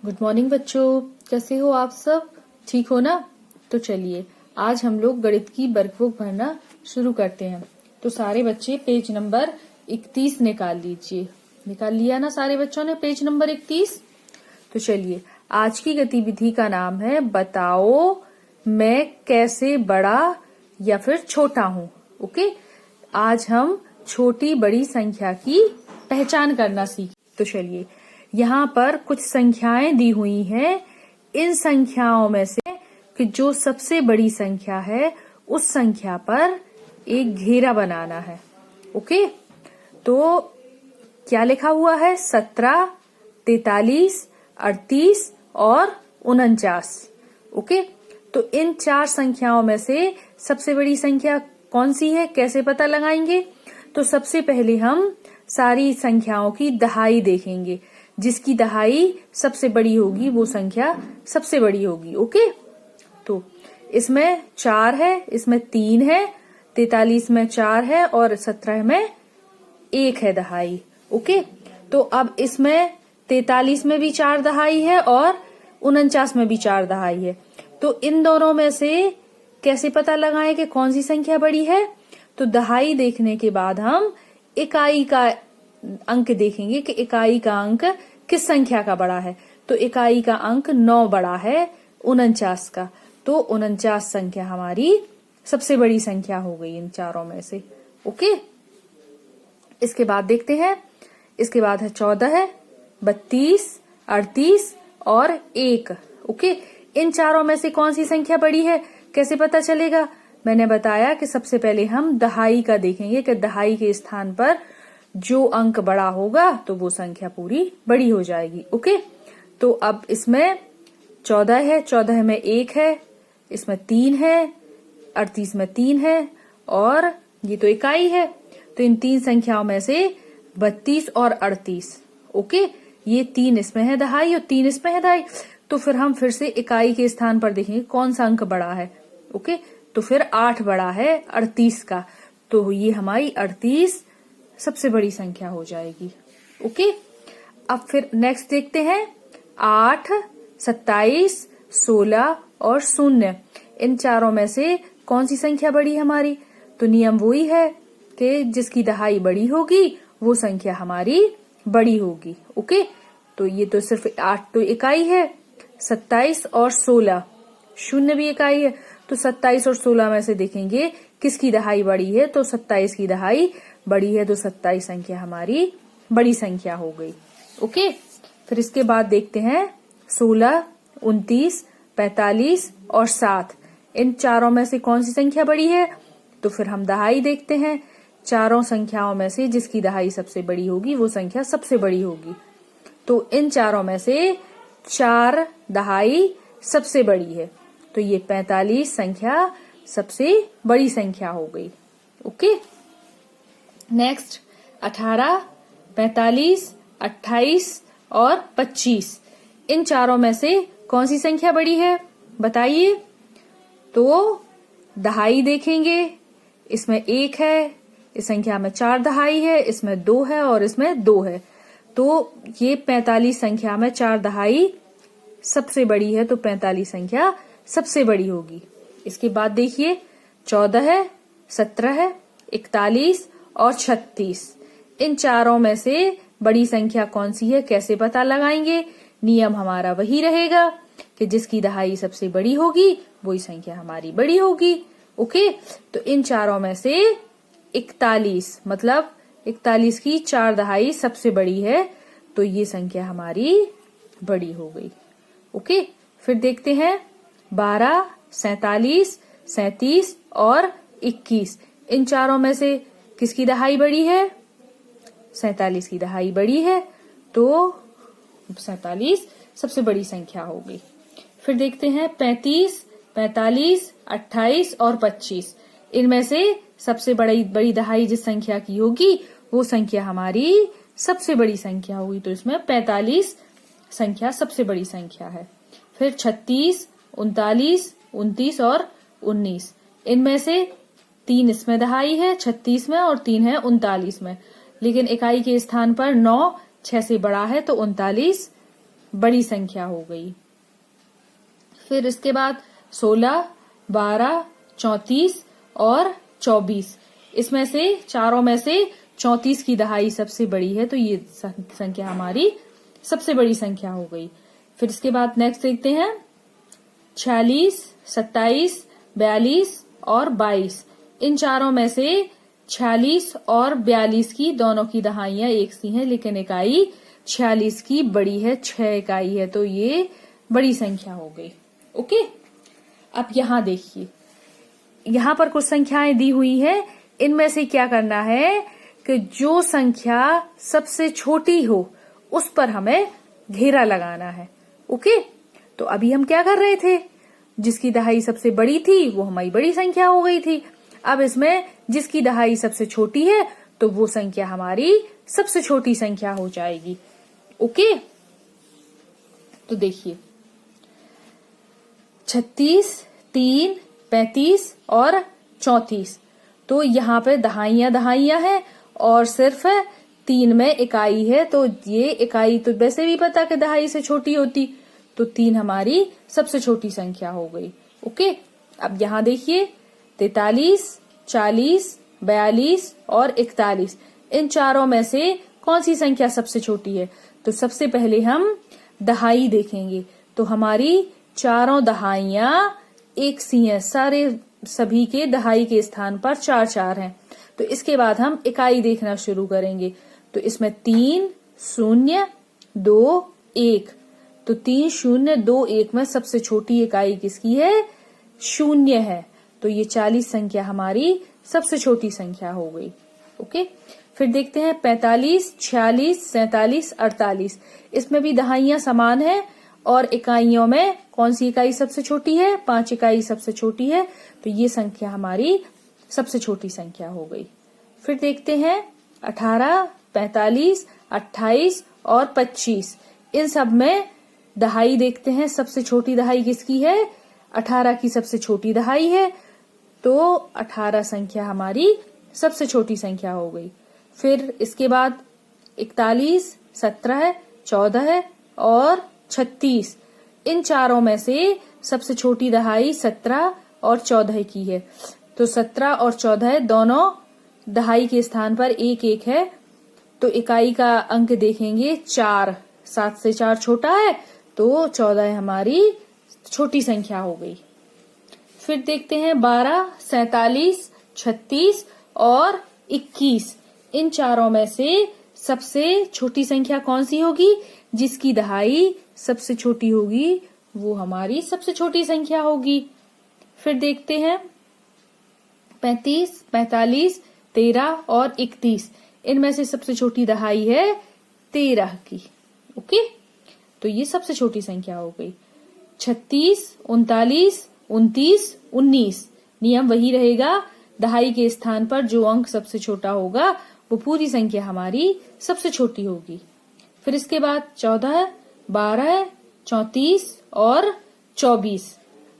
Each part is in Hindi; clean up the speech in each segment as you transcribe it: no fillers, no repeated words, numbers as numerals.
गुड मॉर्निंग बच्चों, कैसे हो आप सब? ठीक हो ना? तो चलिए आज हम लोग गणित की वर्कबुक भरना शुरू करते हैं। तो सारे बच्चे पेज नंबर 31 निकाल लीजिए। निकाल लिया ना सारे बच्चों ने पेज नंबर 31? तो चलिए आज की गतिविधि का नाम है बताओ मैं कैसे बड़ा या फिर छोटा हूँ। ओके, आज हम छोटी बड़ी संख्या की पहचान करना सीखें। तो चलिए यहाँ पर कुछ संख्याएं दी हुई हैं। इन संख्याओं में से कि जो सबसे बड़ी संख्या है उस संख्या पर एक घेरा बनाना है। ओके, तो क्या लिखा हुआ है? 17, 43, 38 और 49। ओके, तो इन चार संख्याओं में से सबसे बड़ी संख्या कौन सी है, कैसे पता लगाएंगे? तो सबसे पहले हम सारी संख्याओं की दहाई देखेंगे। जिसकी दहाई सबसे बड़ी होगी वो संख्या सबसे बड़ी होगी। ओके, तो इसमें 4 है, इसमें 3 है, 43 में 4 है और 17 में 1 है दहाई। ओके, तो अब इसमें 43 में भी 4 दहाई है और 49 में भी 4 दहाई है। तो इन दोनों में से कैसे पता लगाएं कि कौन सी संख्या बड़ी है? तो दहाई देखने के बाद हम इकाई का अंक देखेंगे कि इकाई का अंक किस संख्या का बड़ा है। तो इकाई का अंक 9 बड़ा है 49 का, तो 49 संख्या हमारी सबसे बड़ी संख्या हो गई इन चारों में से। ओके, इसके बाद देखते हैं। इसके बाद है 14, 32, 38 और 1। ओके, इन चारों में से कौन सी संख्या बड़ी है, कैसे पता चलेगा? मैंने बताया कि सबसे पहले हम दहाई का देखेंगे कि दहाई के स्थान पर जो अंक बड़ा होगा तो वो संख्या पूरी बड़ी हो जाएगी। ओके, तो अब इसमें 14 है, 14 में 1 है, इसमें 3 है, 38 में 3 है और ये तो इकाई है। तो इन तीन संख्याओं में से 32 और 38। ओके, ये 3 इसमें है दहाई और 3 इसमें है दहाई। तो फिर हम फिर से इकाई के स्थान पर देखेंगे कौन सा अंक बड़ा है। ओके, तो फिर 8 बड़ा है 38 का, तो ये हमारी 38 सबसे बड़ी संख्या हो जाएगी। ओके, अब फिर नेक्स्ट देखते हैं 8, 27, 16 और 0। इन चारों में से कौन सी संख्या बड़ी हमारी? तो नियम वही है कि जिसकी दहाई बड़ी होगी वो संख्या हमारी बड़ी होगी। ओके, तो ये तो सिर्फ 8 तो इकाई है, 27 और 16, 0 भी इकाई है। तो 27 और 16 में से देखेंगे किसकी दहाई बड़ी है, तो 27 की दहाई बड़ी है, तो 27 संख्या हमारी बड़ी संख्या हो गई। ओके, फिर इसके बाद देखते हैं 16, 29, 45 और 7। इन चारों में से कौन सी संख्या बड़ी है? तो फिर हम दहाई देखते हैं। चारों संख्याओं में से जिसकी दहाई सबसे बड़ी होगी वो संख्या सबसे बड़ी होगी। तो इन चारों में से 4 दहाई सबसे बड़ी है, तो ये 45 संख्या सबसे बड़ी संख्या हो गई। ओके, नेक्स्ट 18, 45, 28 और 25। इन चारों में से कौन सी संख्या बड़ी है बताइए? तो दहाई देखेंगे। इसमें 1 है, इस संख्या में 4 दहाई है, इसमें 2 है और इसमें 2 है। तो ये 45 संख्या में 4 दहाई सबसे बड़ी है, तो 45 संख्या सबसे बड़ी होगी। इसके बाद देखिए 14, 17, 41 और 36। इन चारों में से बड़ी संख्या कौन सी है, कैसे पता लगाएंगे? नियम हमारा वही रहेगा कि जिसकी दहाई सबसे बड़ी होगी वही संख्या हमारी बड़ी होगी। ओके, तो इन चारों में से 41 मतलब 41 की 4 दहाई सबसे बड़ी है, तो ये संख्या हमारी बड़ी हो गई। ओके, फिर देखते हैं 12, 47, 37 और 21। इन चारों में से किसकी दहाई बड़ी है? 47 की दहाई बड़ी है, तो 47 सबसे बड़ी संख्या हो गई। फिर देखते हैं 35, 45, 28 और 25। इनमें से सबसे बड़ी दहाई जिस संख्या की होगी वो संख्या हमारी सबसे बड़ी संख्या होगी, तो इसमें 45 संख्या सबसे बड़ी संख्या है। फिर 36, 39, 29 और 19। इनमें से 3 इसमें दहाई है 36 में और 3 है 39 में, लेकिन इकाई के स्थान पर 9 6 से बड़ा है, तो 39 बड़ी संख्या हो गई। फिर इसके बाद 16, 12, 34 और 24, इसमें से चारों में से 34 की दहाई सबसे बड़ी है, तो ये संख्या हमारी सबसे बड़ी संख्या हो गई। फिर इसके बाद नेक्स्ट देखते हैं 46, 27, 42 और 22, इन चारों में से 46 और 42 की दोनों की दहाइयां एक सी हैं, लेकिन इकाई 46 की बड़ी है, 6 इकाई है, तो ये बड़ी संख्या हो गई। ओके, अब यहां देखिए, यहां पर कुछ संख्याएं दी हुई है, इनमें से क्या करना है कि जो संख्या सबसे छोटी हो उस पर हमें घेरा लगाना है। ओके, तो अभी हम क्या कर रहे थे, जिसकी दहाई सबसे बड़ी थी वो हमारी बड़ी संख्या हो गई थी। अब इसमें जिसकी दहाई सबसे छोटी है तो वो संख्या हमारी सबसे छोटी संख्या हो जाएगी। ओके, तो देखिए 36, 3, 35 और 34, तो यहाँ पे दहाइयां हैं और सिर्फ 3 में इकाई है, तो ये इकाई तो वैसे भी पता कि दहाई से छोटी होती, तो 3 हमारी सबसे छोटी संख्या हो गई। ओके, अब यहाँ देखिए 43, 40, 42 और 41, इन चारों में से कौन सी संख्या सबसे छोटी है, तो सबसे पहले हम दहाई देखेंगे, तो हमारी चारों दहाइयां एक सी हैं, सभी के दहाई के स्थान पर 4 4 हैं। तो इसके बाद हम इकाई देखना शुरू करेंगे, तो इसमें 3, 0, 2, 1, तो 3, 0, 2, 1 में सबसे छोटी इकाई किसकी है, 0 है, तो ये 40 संख्या हमारी सबसे छोटी संख्या हो गई। ओके, फिर देखते हैं 45, 46, 47, 48, इसमें भी दहाइयां समान है और इकाइयों में कौन सी इकाई सबसे छोटी है, 5 इकाई सबसे छोटी है, तो ये संख्या हमारी सबसे छोटी संख्या हो गई। फिर देखते हैं 18, 45, 28 और 25, इन सब में दहाई देखते हैं, सबसे छोटी दहाई किसकी है, 18 की सबसे छोटी दहाई है, तो 18 संख्या हमारी सबसे छोटी संख्या हो गई। फिर इसके बाद 41, 17, 14 और 36, इन चारों में से सबसे छोटी दहाई 17 और 14 की है, तो 17 और 14 दोनों दहाई के स्थान पर 1 1 है, तो इकाई का अंक देखेंगे 4, 7 से 4 छोटा है, तो 14 हमारी छोटी संख्या हो गई। फिर देखते हैं 12, 47, 36 और 21, इन चारों में से सबसे छोटी संख्या कौन सी होगी, जिसकी दहाई सबसे छोटी होगी वो हमारी सबसे छोटी संख्या होगी। फिर देखते हैं 35, 45, 13 और 31, इनमें से सबसे छोटी दहाई है 13 की। ओके, तो ये सबसे छोटी संख्या हो गई। 36, 39, 29, 19, नियम वही रहेगा, दहाई के स्थान पर जो अंक सबसे छोटा होगा वो पूरी संख्या हमारी सबसे छोटी होगी। फिर इसके बाद 14, 12, 34 और 24,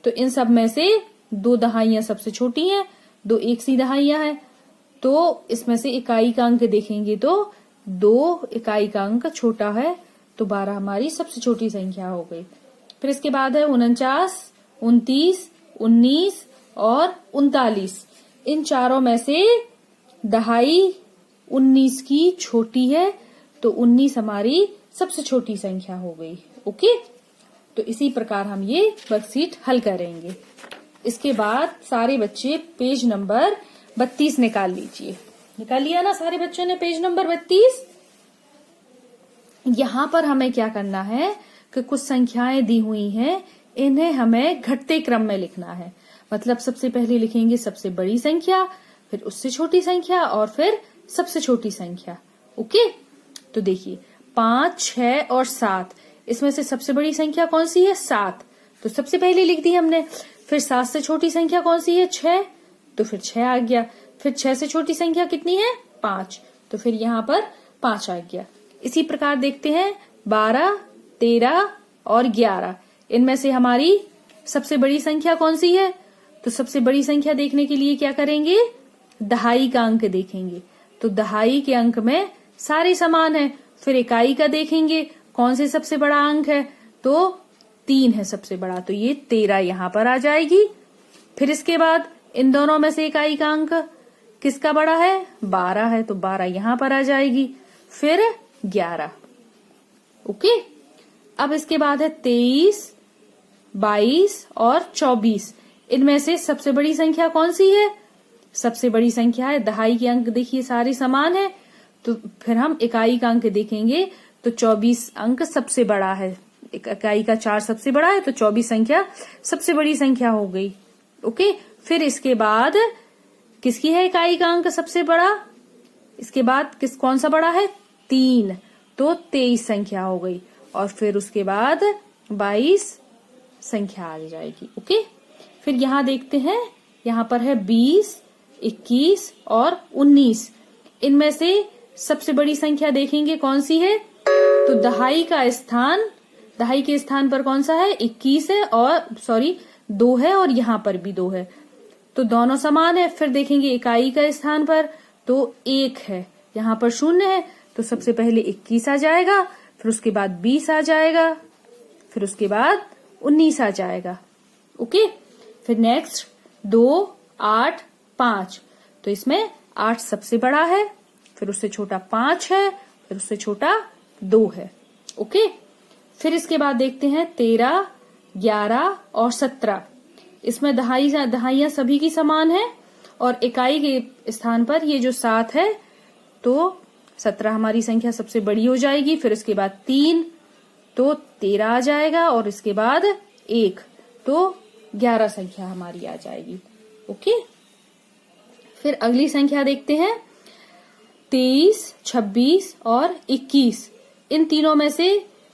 तो इन सब में से 2 दहाइयां सबसे छोटी हैं, 2 एक सी दहाइयां हैं, तो इसमें से इकाई का अंक देखेंगे तो 2 इकाई का अंक छोटा है, तो 12 हमारी सबसे छोटी संख्या हो गई। फिर इसके बाद है 49, 29, 19 और 39, इन चारों में से दहाई 19 की छोटी है, तो 19 हमारी सबसे छोटी संख्या हो गई। ओके, तो इसी प्रकार हम ये वर्कशीट हल करेंगे। इसके बाद सारे बच्चे पेज नंबर 32 निकाल लीजिए। निकाल लिया ना सारे बच्चों ने पेज नंबर 32। यहाँ पर हमें क्या करना है कि कुछ संख्याएं दी हुई हैं, इन्हें हमें घटते क्रम में लिखना है। मतलब सबसे पहले लिखेंगे सबसे बड़ी संख्या, फिर उससे छोटी संख्या और फिर सबसे छोटी संख्या। ओके, तो देखिए 5, 6 और 7, इसमें से सबसे बड़ी संख्या कौन सी है, 7, तो सबसे पहले लिख दी हमने। फिर 7 से छोटी संख्या कौन सी है, 6, तो फिर 6 आ गया। फिर 6 से छोटी संख्या कितनी है, 5, तो फिर यहाँ पर 5 आ गया। इसी प्रकार देखते हैं 12, 13 और 11, इनमें से हमारी सबसे बड़ी संख्या कौन सी है, तो सबसे बड़ी संख्या देखने के लिए क्या करेंगे, दहाई का अंक देखेंगे, तो दहाई के अंक में सारे समान है। फिर इकाई का देखेंगे कौन से सबसे बड़ा अंक है, तो 3 है सबसे बड़ा, तो ये 13 यहाँ पर आ जाएगी। फिर इसके बाद इन दोनों में से इकाई का अंक किसका बड़ा है, 12 है, तो 12 यहाँ पर आ जाएगी। फिर 11। ओके, अब इसके बाद है 23, 22 और 24। इनमें से सबसे बड़ी संख्या कौन सी है, सबसे बड़ी संख्या है दहाई के अंक। देखिए सारे समान है, तो फिर हम इकाई का अंक देखेंगे तो 24 अंक सबसे बड़ा है। इकाई का 4 सबसे बड़ा है, तो 24 संख्या सबसे बड़ी संख्या हो गई। ओके, फिर इसके बाद किसकी है इकाई का अंक सबसे बड़ा, इसके बाद कौन सा बड़ा है, 3, तो 23 संख्या हो गई। और फिर उसके बाद 22 संख्या आ जाएगी। ओके, फिर यहाँ देखते हैं, यहाँ पर है 20, 21 और 19। इनमें से सबसे बड़ी संख्या देखेंगे कौन सी है, तो दहाई के स्थान पर कौन सा है, 21 है, और 2 है, और यहाँ पर भी 2 है, तो दोनों समान है। फिर देखेंगे इकाई का स्थान पर, तो 1 है, यहाँ पर 0 है, तो सबसे पहले 21 आ जाएगा, फिर उसके बाद 20 आ जाएगा, फिर उसके बाद 19 आ जाएगा। ओके, फिर नेक्स्ट 2, 8, 5, तो इसमें 8 सबसे बड़ा है, फिर उससे छोटा 5 है, फिर उससे छोटा 2 है। ओके, फिर इसके बाद देखते हैं 13, 11 और 17। इसमें दहाइयां सभी की समान है, और इकाई के स्थान पर ये जो 7 है, तो 17 हमारी संख्या सबसे बड़ी हो जाएगी। फिर इसके बाद 3, तो 13 आ जाएगा, और इसके बाद 1, तो 11 संख्या हमारी आ जाएगी। ओके, फिर अगली संख्या देखते हैं 23, 26 और 21। इन तीनों में से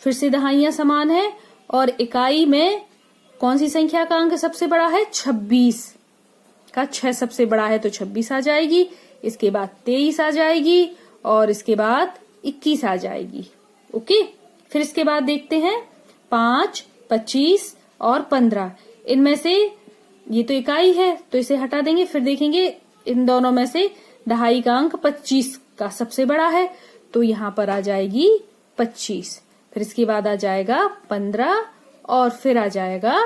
फिर से दहाइयां समान है, और इकाई में कौन सी संख्या का अंक सबसे बड़ा है, 26 का 6 सबसे बड़ा है, तो 26 आ जाएगी। इसके बाद 23 आ जाएगी, और इसके बाद 21 आ जाएगी। ओके, फिर इसके बाद देखते हैं 5, 25 और 15। इनमें से ये तो इकाई है, तो इसे हटा देंगे। फिर देखेंगे इन दोनों में से दहाई का अंक 25 का सबसे बड़ा है, तो यहाँ पर आ जाएगी 25। फिर इसके बाद आ जाएगा 15, और फिर आ जाएगा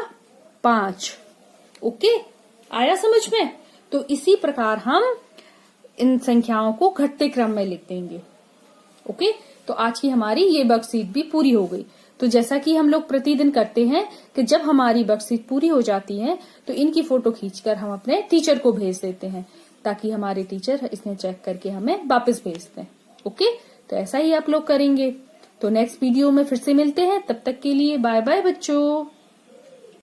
5। ओके, आया समझ में? तो इसी प्रकार हम इन संख्याओं को घटते क्रम में लिख देंगे। ओके, तो आज की हमारी ये वर्कशीट भी पूरी हो गई। तो जैसा कि हम लोग प्रतिदिन करते हैं कि जब हमारी वर्कशीट पूरी हो जाती है तो इनकी फोटो खींचकर हम अपने टीचर को भेज देते हैं, ताकि हमारे टीचर इसने चेक करके हमें वापस भेज दें। ओके, तो ऐसा ही आप लोग करेंगे। तो नेक्स्ट वीडियो में फिर से मिलते हैं, तब तक के लिए बाय बाय बच्चों।